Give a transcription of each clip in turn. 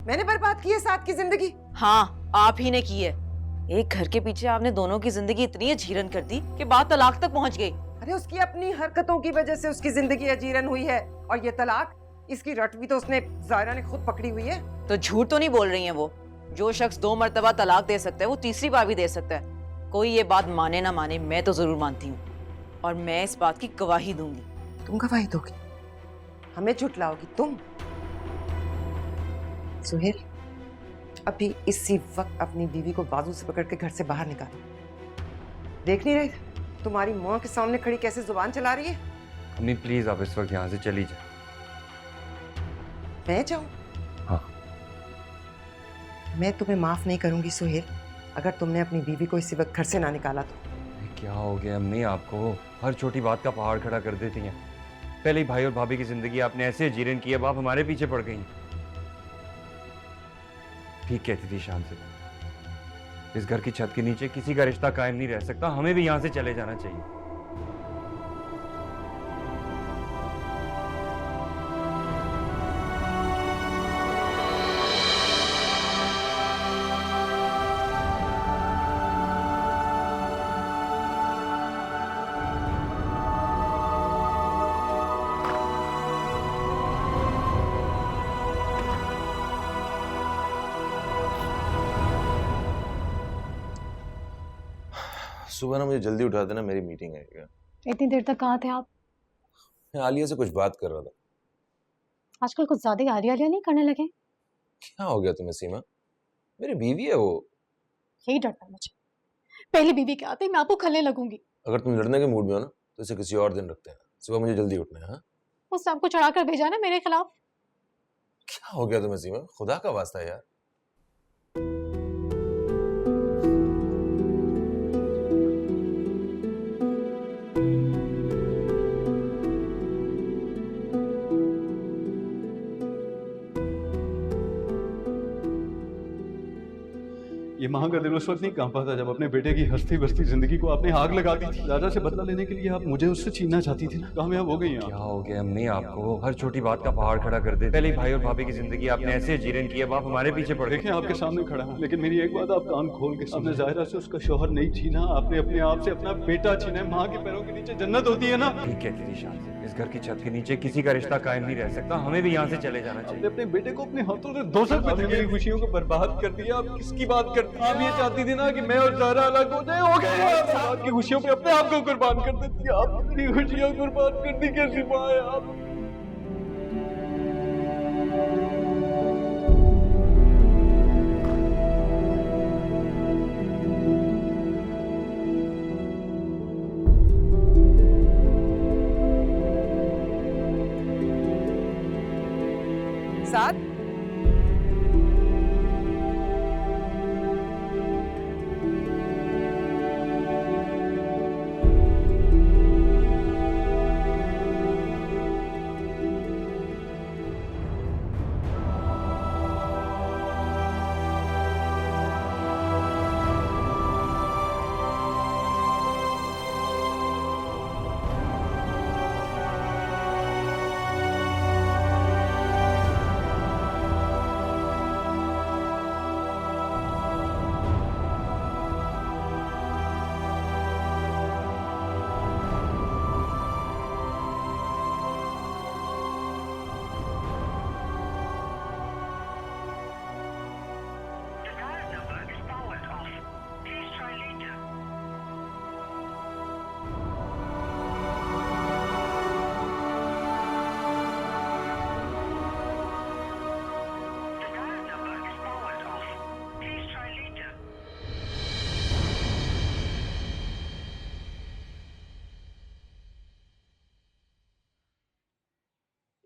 मैंने बर्बाद की है साथ की जिंदगी? हाँ, आप ही ने की है। एक घर के पीछे आपने दोनों की जिंदगी इतनी अजीरन कर दी कि बात तलाक तक पहुंच गई। अरे उसकी अपनी हरकतों की वजह से उसकी जिंदगी अजीरन हुई है, और ये तलाक, इसकी रट भी तो उसने, जायरा ने खुद पकड़ी हुई है। तो झूठ तो नहीं बोल रही हैं वो। जो शख्स 2 मर्तबा तलाक दे सकता है वो तीसरी बार भी दे सकता है। कोई ये बात माने ना माने, मैं तो जरूर मानती हूँ, और मैं इस बात की गवाही दूंगी। तुम गवाही दोगी? हमें झुटलाओगी तुम? सुहेल, अभी इसी वक्त अपनी बीवी को बाजू से पकड़ के घर से बाहर निकालो। देख नहीं रहे तुम्हारी माँ के सामने खड़ी कैसे जुबान चला रही है? अम्मी प्लीज आप इस वक्त यहाँ से चली जाए। मैं जाऊं? हाँ। मैं तुम्हें माफ नहीं करूंगी सुहेल, अगर तुमने अपनी बीवी को इसी वक्त घर से ना निकाला तो। क्या हो गया अम्मी आपको? हर छोटी बात का पहाड़ खड़ा कर देती हैं। पहले ही भाई और भाभी की जिंदगी आपने ऐसे जीरन की, अब आप हमारे पीछे पड़ गई। ठीक कहती थी शान से, इस घर की छत के नीचे किसी का रिश्ता कायम नहीं रह सकता, हमें भी यहाँ से चले जाना चाहिए। सुबह ना मुझे जल्दी उठा देना, मेरी मीटिंग है। क्या इतनी देर तक कहाँ थे आप? मैं आलिया से कुछ बात कर रहा था। आजकल कुछ ज्यादा ही आलिया नहीं करने लगे? क्या हो गया तुम्हें सीमा? मेरी बीवी है वो। यही डरता है मुझे, पहली बीवी के आते ही मैं आपको खलने लगूंगी। अगर तुम लड़ने के मूड में हो ना तो इसे किसी और दिन रखते हैं। सुबह मुझे जल्दी उठना है। हाँ, उसने आपको चढ़ाकर भेजा है ना मेरे खिलाफ। क्या हो गया तुम्हें सीमा? खुदा का वास्ता यार। ये माँ का दिल उस वक्त नहीं कांपा था जब अपने बेटे की हंसती बसती जिंदगी को आपने आग लगा दी थी। राजा से बदला लेने के लिए आप मुझे उससे छीनना चाहती थी ना, कामयाब हो गई आप। क्या हो गया अम्मी आपको? हर छोटी बात का पहाड़ खड़ा कर देते। पहले ही भाई और भाभी की जिंदगी आपने ऐसे जीरन की, अब आप हमारे पीछे पड़ गए। देखें आपके सामने खड़ा हूँ, लेकिन मेरी एक बात आप कान खोल के, आपने जाहिरा से उसका शौहर नहीं छीना, आपने अपने आप से अपना बेटा छीना। माँ के पैरों के नीचे जन्नत होती है ना। ठीक कहती थी शान से, इस घर की छत के नीचे किसी का रिश्ता कायम नहीं रह सकता, हमें भी यहाँ से चले जाना चाहिए। आपने अपने बेटे को अपने हाथों से दोजख में धकेल, मेरी खुशियों को बर्बाद कर दिया। आप किसकी बात करती हैं? आप ये चाहती थी ना कि मैं और ज़ारा अलग हो जाए, हो गया। आपकी खुशियों पे अपने आप को कुर्बान कर देती है। आप मेरी खुशियां कुर्बान कर दी, कैसी माँ है आप? साथ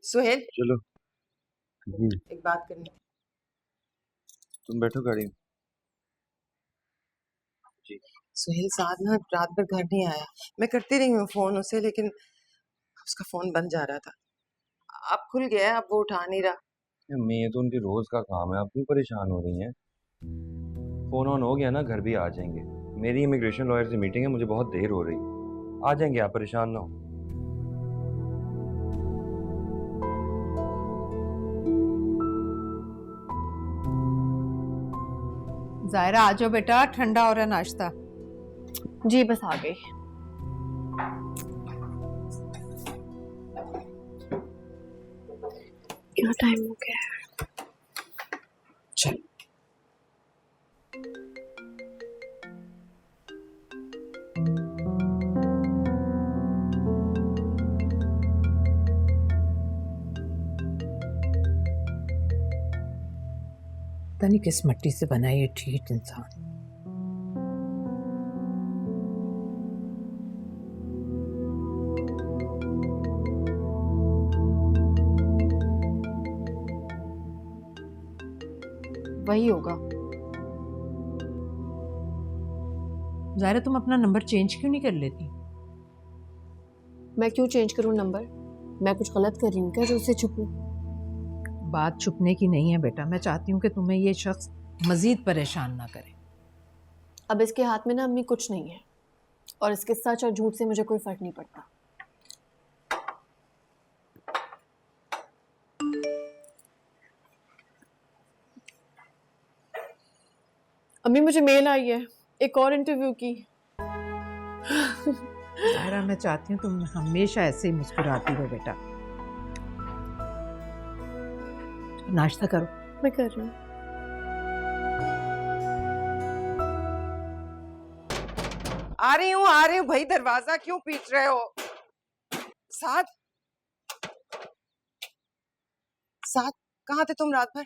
सुहेल, चलो एक बात करनी। तुम बैठो गाड़ी में। सुहेल, साथ ना रात भर घर नहीं आया। मैं करती रही हूँ फोन उसे, लेकिन उसका फोन बंद जा रहा था। अब खुल गया है, अब वो उठा नहीं रहा। अम्मी ये तो उनके रोज का काम है, आप क्यों परेशान हो रही हैं? फोन ऑन हो गया ना, घर भी आ जाएंगे। मेरी इमिग्रेशन लॉयर से मीटिंग है, मुझे बहुत देर हो रही है। आ जाएंगे, आप परेशान ना हो। जायरा आ जाओ बेटा, ठंडा हो रहा है नाश्ता। जी बस आ गई। क्या टाइम हो गया है? चल पता नहीं किस मिट्टी से बना ये ठीक इंसान। वही होगा। जायरा तुम अपना नंबर चेंज क्यों नहीं कर लेती? मैं क्यों चेंज करूं नंबर? मैं कुछ गलत कर रही हूँ क्या जो उससे छुपूं? बात छुपने की नहीं है बेटा, मैं चाहती हूँ कि तुम्हें ये शख्स मजीद परेशान ना करे। अब इसके हाथ में ना अम्मी कुछ नहीं है, और इसके सच और झूठ से मुझे कोई फर्क नहीं पड़ता। अम्मी मुझे मेल आई है एक और इंटरव्यू की। जायरा मैं चाहती हूँ तुम हमेशा ऐसे ही मुस्कुराती रहो बेटा। नाश्ता करो। मैं कर रही हूँ। आ रही हूँ भाई, दरवाजा क्यों पीट रहे हो? साथ कहाँ थे तुम रात भर?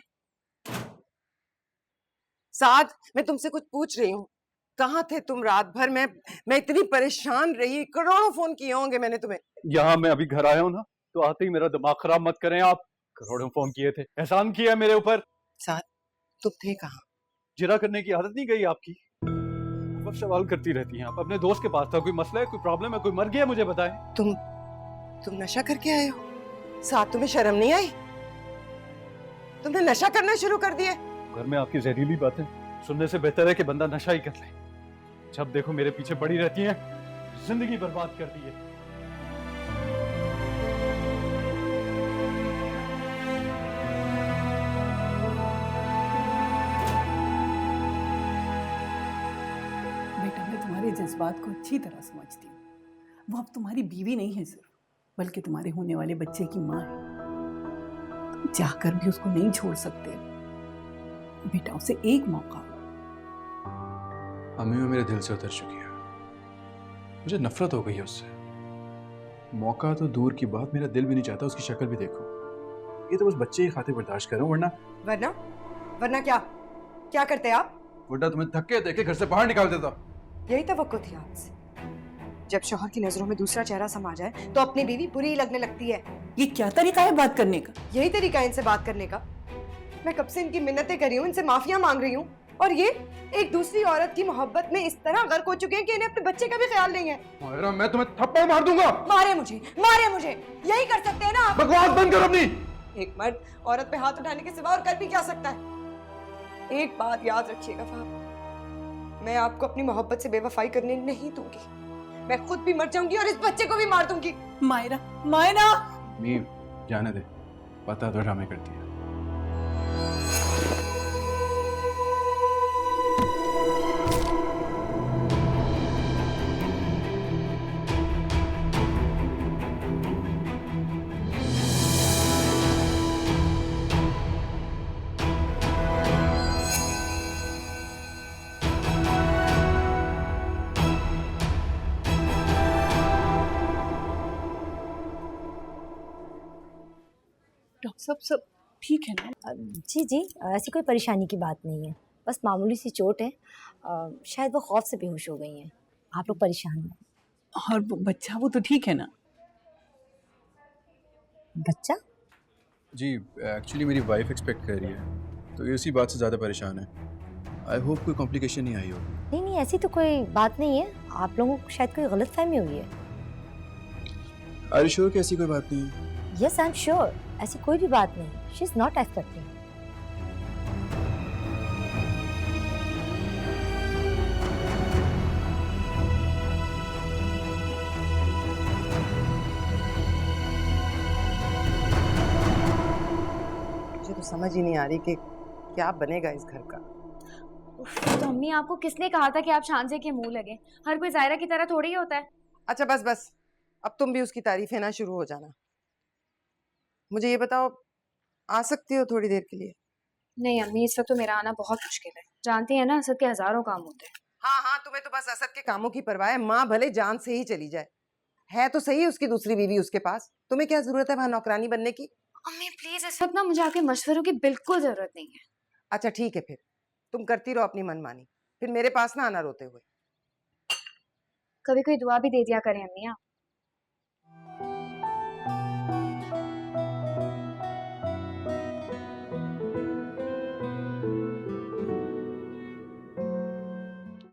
साथ मैं तुमसे कुछ पूछ रही हूँ, कहाँ थे तुम रात भर? मैं इतनी परेशान रही, करोड़ों फोन किए होंगे मैंने तुम्हें। यहाँ मैं अभी घर आया हूँ ना, तो आते ही मेरा दिमाग खराब मत करें आप। करोड़ों फोन किए थे, एहसान किया मेरे ऊपर। साथ तुम थे कहाँ? जिरा करने की आदत नहीं गई आपकी? अब सवाल करती रहती हैं आप। अपने दोस्त के पास था, कोई मसला है, कोई प्रॉब्लम है, कोई मर गया, मुझे बताएं। तुम नशा करके आए हो? साथ तुम्हें शर्म नहीं आई? तुमने नशा करना शुरू कर दिया? घर में आपकी जहरीली बातें सुनने से बेहतर है कि बंदा नशा ही कर ले। जब देखो मेरे पीछे पड़ी रहती हैं, जिंदगी बर्बाद कर दी है। बेटा मैं तुम्हारे जज्बात को अच्छी तरह समझती हूँ। वो अब तुम्हारी बीवी नहीं है सिर्फ, बल्कि तुम्हारे होने वाले बच्चे की माँ है। तुम चाहकर भी उसको नहीं छोड़ सकते। बेटा उसे एक मौका। अम्मी वो मेरे दिल से उतर चुकी है, मुझे नफरत हो गई है उससे। मौका तो दूर की बात, मेरा दिल भी नहीं चाहता उसकी शक्ल भी देखो। ये तो बस बच्चे की खातिर बर्दाश्त कर रहा हूँ, वरना क्या करते आप? वरना तुम्हें धक्के देके घर से बाहर निकाल देता। यही तवक्को थी आपसे। जब शौहर की नजरों में दूसरा चेहरा समा जाए तो अपनी बीवी बुरी लगने लगती है। ये क्या तरीका है बात करने का? यही तरीका है इनसे बात करने का। मैं कब से इनकी मिन्नतें कर रही हूँ, इनसे माफिया मांग रही हूँ, और ये एक दूसरी औरत की मोहब्बत में इस तरह गर्क हो चुके हैं कि इन्हें अपने बच्चे का भी ख्याल नहीं है। मायरा मैं तुम्हें थप्पड़ मार दूंगा। मारे मुझे यही कर सकते हैं ना आप? बकवास बंद करो अपनी। एक मर्द औरत पे हाथ उठाने के सिवा और कर भी क्या सकता है? एक बात याद रखिएगा फाहम, मैं आपको अपनी मोहब्बत से बेवफाई करने नहीं दूंगी। मैं खुद भी मर जाऊंगी और इस बच्चे को भी मार दूंगी। मायरा मीम जाने दे, पता तो ड्रामे करती है। डॉक्टर साहब सब ठीक है ना? जी ऐसी कोई परेशानी की बात नहीं है, बस मामूली सी चोट है। शायद वो खौफ से बेहोश हो गई हैं। आप लोग परेशान हैं। और वो बच्चा वो तो ठीक है ना? बच्चा? जी एक्चुअली मेरी वाइफ एक्सपेक्ट कर रही है, तो ये उसी बात से ज़्यादा परेशान है। आई होप कोई कॉम्प्लिकेशन नहीं आई हो। नहीं ऐसी तो कोई बात नहीं है, आप लोगों को शायद कोई गलतफहमी हुई है। आर यू श्योर कि ऐसी कोई बात नहीं है? यस आई एम श्योर, ऐसी कोई भी बात नहीं। She is not expecting. मुझे तो समझ ही नहीं आ रही कि क्या बनेगा इस घर का। तो अम्मी आपको किसने कहा था कि आप शांजे के मुंह लगे? हर कोई जायरा की तरह थोड़ी ही होता है। अच्छा बस बस, अब तुम भी उसकी तारीफें ना शुरू हो जाना। मुझे ये बताओ, आ सकती हो थोड़ी देर के लिए? नहीं अम्मी, इस वक्त तो मेरा आना बहुत मुश्किल है। जानती है ना, असद के हजारों काम होते हैं। हाँ हाँ, तुम्हें तो बस असद के कामों की परवाह है। माँ भले जान से ही चली जाए, है तो सही उसकी दूसरी बीवी उसके पास। तुम्हें क्या जरूरत है वहां नौकरानी बनने की? अम्मी प्लीज, इस वक्त ना मुझे आपके मशवरों की बिल्कुल जरूरत नहीं है। अच्छा ठीक है, फिर तुम करती रहो अपनी मनमानी, फिर मेरे पास ना आना रोते हुए। कभी कोई दुआ भी दे दिया करें अम्मी आप।